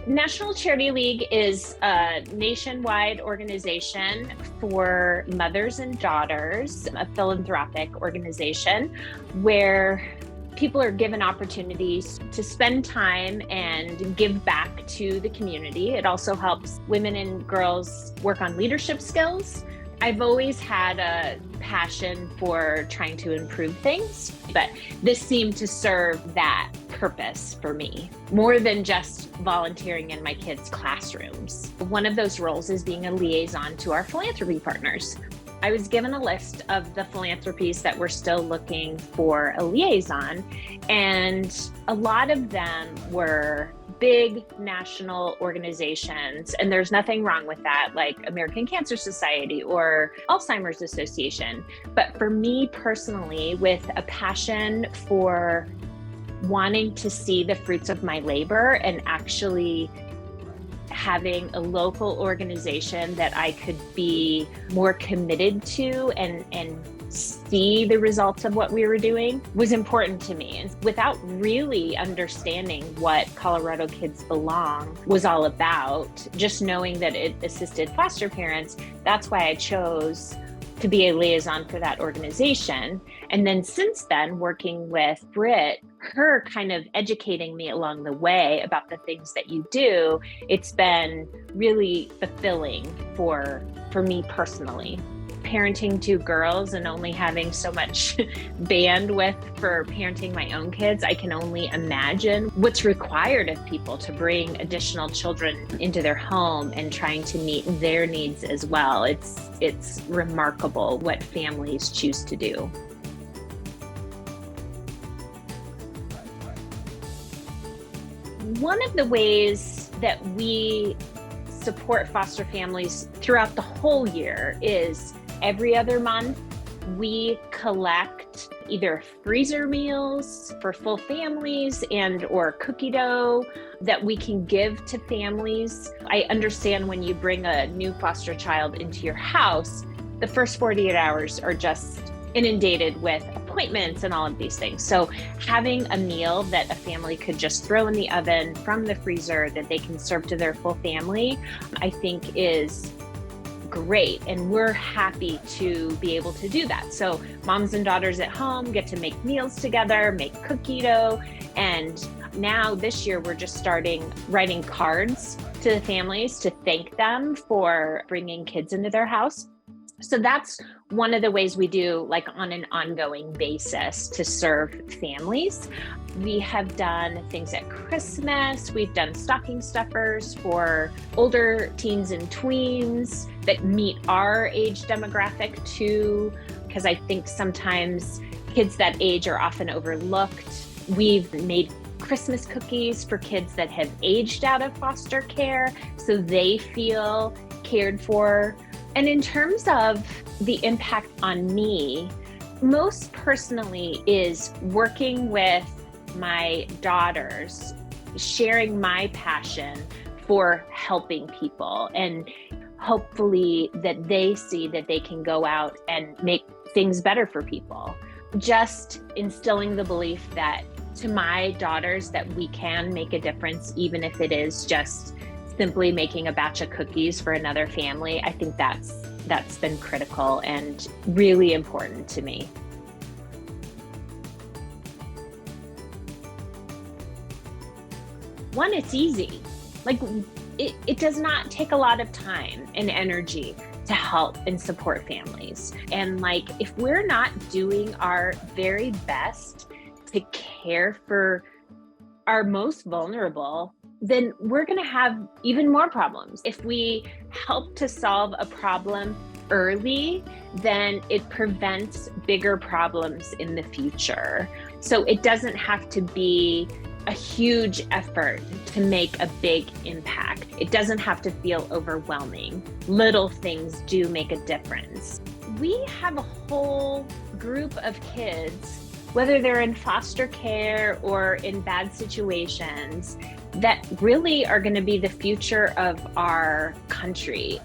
National Charity League is a nationwide organization for mothers and daughters, a philanthropic organization where people are given opportunities to spend time and give back to the community. It also helps women and girls work on leadership skills. I've always had a passion for trying to improve things, but this seemed to serve that purpose for me, more than just volunteering in my kids' classrooms. One of those roles is being a liaison to our philanthropy partners. I was given a list of the philanthropies that were still looking for a liaison, and a lot of them were big national organizations, and there's nothing wrong with that, like American Cancer Society or Alzheimer's Association. But for me personally, with a passion for wanting to see the fruits of my labor and actually having a local organization that I could be more committed to and see the results of what we were doing was important to me. And without really understanding what Colorado Kids Belong was all about, just knowing that it assisted foster parents, that's why I chose to be a liaison for that organization. And then since then, working with Britt, her kind of educating me along the way about the things that you do, it's been really fulfilling for me personally. Parenting two girls and only having so much bandwidth for parenting my own kids, I can only imagine what's required of people to bring additional children into their home and trying to meet their needs as well. It's remarkable what families choose to do. One of the ways that we support foster families throughout the whole year is every other month, we collect either freezer meals for full families and or cookie dough that we can give to families. I understand when you bring a new foster child into your house, the first 48 hours are just inundated with appointments and all of these things. So having a meal that a family could just throw in the oven from the freezer that they can serve to their full family, I think is great. And we're happy to be able to do that. So moms and daughters at home get to make meals together, make cookie dough. And now this year, we're just starting writing cards to the families to thank them for bringing kids into their house. So that's one of the ways we do, like on an ongoing basis, to serve families. We have done things at Christmas. We've done stocking stuffers for older teens and tweens that meet our age demographic too, because I think sometimes kids that age are often overlooked. We've made Christmas cookies for kids that have aged out of foster care, so they feel cared for. And in terms of the impact on me, most personally is working with my daughters, sharing my passion for helping people, and hopefully that they see that they can go out and make things better for people. Just instilling the belief that to my daughters that we can make a difference, even if it is just simply making a batch of cookies for another family. I think that's been critical and really important to me. One, it's easy. Like it does not take a lot of time and energy to help and support families. And like, if we're not doing our very best to care for our most vulnerable, then we're going to have even more problems. If we help to solve a problem early, then it prevents bigger problems in the future. So it doesn't have to be a huge effort to make a big impact. It doesn't have to feel overwhelming. Little things do make a difference. We have a whole group of kids, whether they're in foster care or in bad situations, that really are going to be the future of our country.